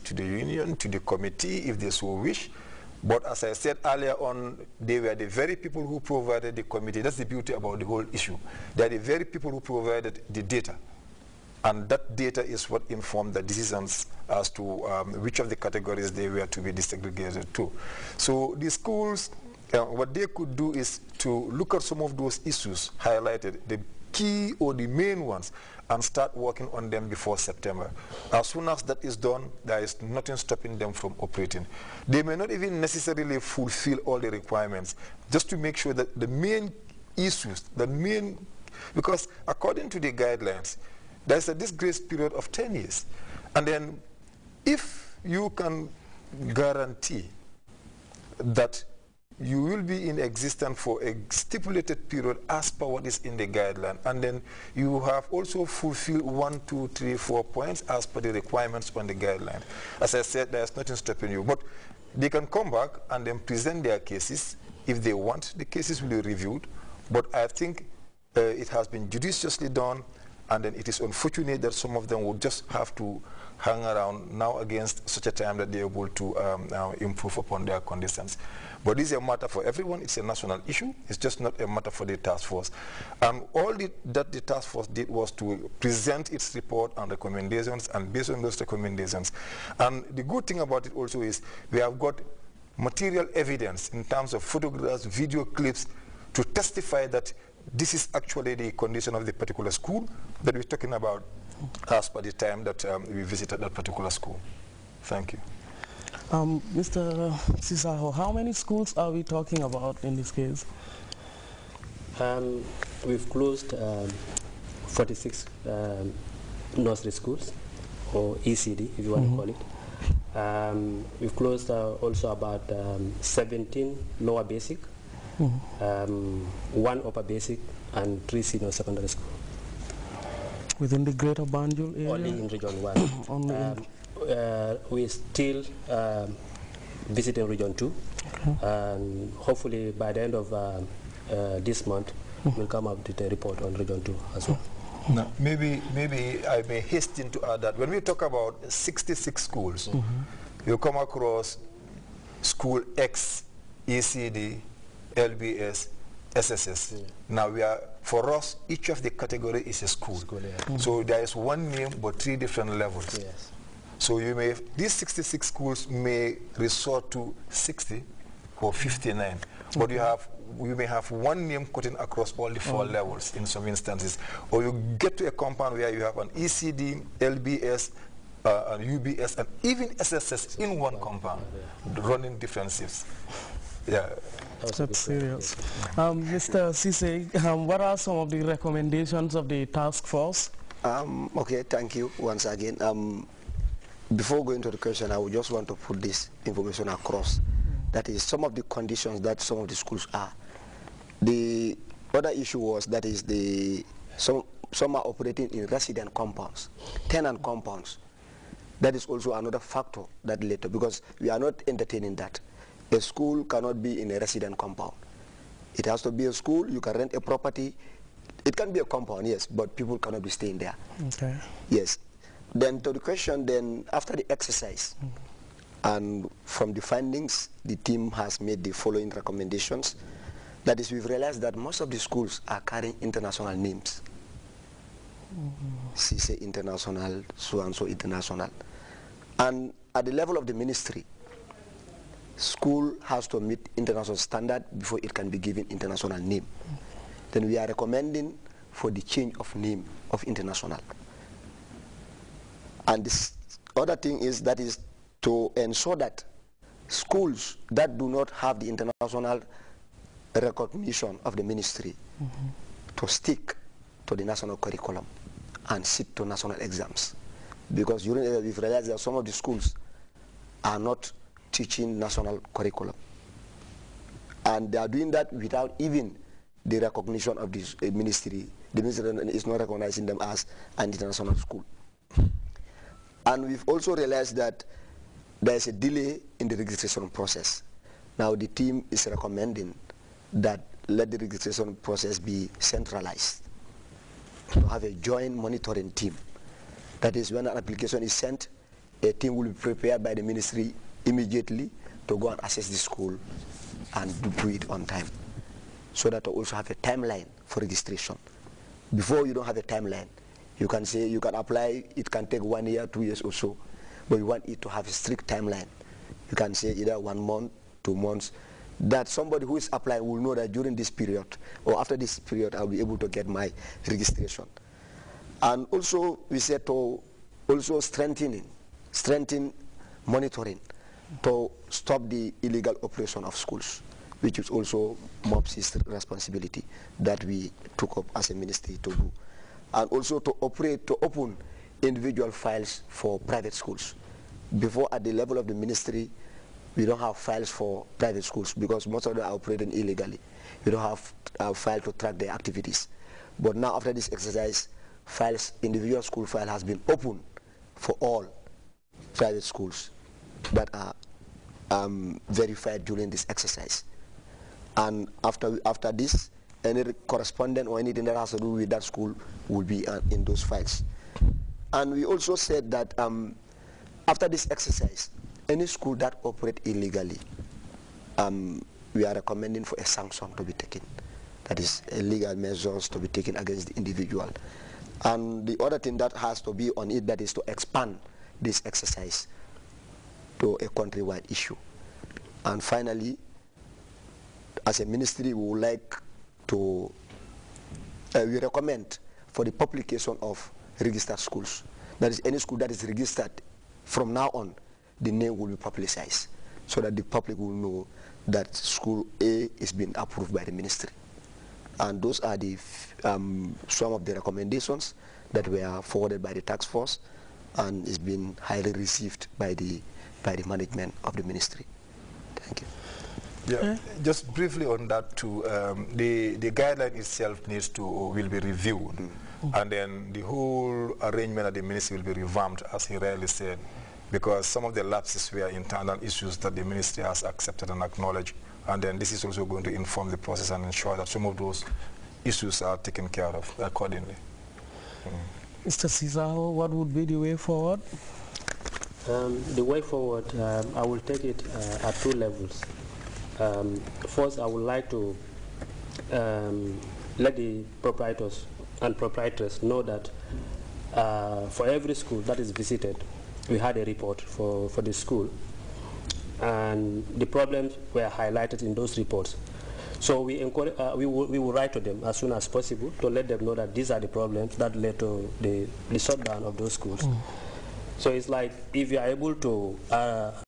to the union, to the committee, if they so wish. But as I said earlier on, they were the very people who provided the committee. That's the beauty about the whole issue. They are the very people who provided the data. And that data is what informed the decisions as to which of the categories they were to be desegregated to. So the schools, what they could do is to look at some of those issues highlighted, the key or the main ones, and start working on them before September. As soon as that is done, there is nothing stopping them from operating. They may not even necessarily fulfill all the requirements, just to make sure that the main issues, because according to the guidelines, there's this grace period of 10 years. And then if you can guarantee that you will be in existence for a stipulated period as per what is in the guideline, and then you have also fulfilled 1, 2, 3, 4 points as per the requirements on the guideline. As I said, there's nothing stopping you. But they can come back and then present their cases. If they want, the cases will be reviewed. But I think it has been judiciously done, and then it is unfortunate that some of them would just have to hang around now against such a time that they're able to improve upon their conditions. But this is a matter for everyone. It's a national issue. It's just not a matter for the task force. All that the task force did was to present its report and recommendations, and based on those recommendations. And the good thing about it also is we have got material evidence in terms of photographs, video clips, to testify that this is actually the condition of the particular school that we're talking about as per the time that we visited that particular school. Thank you. Mr. Sisaho, how many schools are we talking about in this case? We've closed 46 nursery schools, or ECD, if you want to call it. We've closed also about 17 lower basic, 1 upper basic, and 3 senior secondary schools. Within the greater Banjul area? Only in Region 1. We're still visiting Region 2, and hopefully by the end of this month, we'll come up with a report on Region 2 as well. Now, maybe I may hasten to add that when we talk about 66 schools, you come across School X, ECD, LBS, SSS. Now, for us, each of the category is a school. So there is one name but 3 different levels. Yes. So these 66 schools may resort to 60 or 59, but you may have one name cutting across all the 4 levels in some instances. Or you get to a compound where you have an ECD, LBS, an UBS, and even SSS in one compound, running different shifts. Yeah. That's serious. Mr. Sise, what are some of the recommendations of the task force? Okay, thank you once again. Before going to the question, I would just want to put this information across. That is some of the conditions that some of the schools are. The other issue was that is some are operating in resident compounds, tenant compounds. That is also another factor that led to, because we are not entertaining that. A school cannot be in a resident compound. It has to be a school. You can rent a property. It can be a compound, yes, but people cannot be staying there. Okay. Yes. Then to the question, then after the exercise, and from the findings, the team has made the following recommendations. That is, we've realized that most of the schools are carrying international names. CC International, so-and-so International. And at the level of the ministry, school has to meet international standard before it can be given international name. Then we are recommending for the change of name of international. And this other thing is that is to ensure that schools that do not have the international recognition of the ministry to stick to the national curriculum and sit to national exams. Because we've realized that some of the schools are not teaching national curriculum. And they are doing that without even the recognition of this ministry. The ministry is not recognizing them as an international school. And we've also realized that there is a delay in the registration process. Now the team is recommending that let the registration process be centralized. To have a joint monitoring team. That is, when an application is sent, a team will be prepared by the ministry immediately to go and assess the school and do it on time, so that to also have a timeline for registration. Before, you don't have a timeline. You can say you can apply, it can take 1 year, 2 years or so, but you want it to have a strict timeline. You can say either 1 month, 2 months, that somebody who is applying will know that during this period or after this period I'll be able to get my registration. And also we said to also strengthen monitoring to stop the illegal operation of schools, which is also MOPS's responsibility that we took up as a ministry to do. And also to open individual files for private schools. Before, at the level of the ministry, we don't have files for private schools because most of them are operating illegally. We don't have a file to track their activities. But now, after this exercise, individual school file has been opened for all private schools that are verified during this exercise. And after this, any correspondent or anything that has to do with that school will be in those files. And we also said that after this exercise, any school that operate illegally, we are recommending for a sanction to be taken. That is, legal measures to be taken against the individual. And the other thing that has to be on it, that is to expand this exercise to a countrywide issue. And finally, as a ministry, we would like to, we recommend for the publication of registered schools. That is, any school that is registered, from now on, the name will be publicized so that the public will know that school A is being approved by the ministry. And those are the some of the recommendations that were forwarded by the task force and is being highly received by the management of the ministry. Thank you. Yeah, just briefly on that too, the guideline itself will be reviewed, and then the whole arrangement at the ministry will be revamped, as he rightly said, because some of the lapses were internal issues that the ministry has accepted and acknowledged, and then this is also going to inform the process and ensure that some of those issues are taken care of accordingly. Mr. Cizaho, what would be the way forward? The way forward, I will take it at 2 levels. First, I would like to let the proprietors and proprietors know that for every school that is visited, we had a report for the school, and the problems were highlighted in those reports. So we will write to them as soon as possible to let them know that these are the problems that led to the shutdown of those schools. So it's like, if you are able to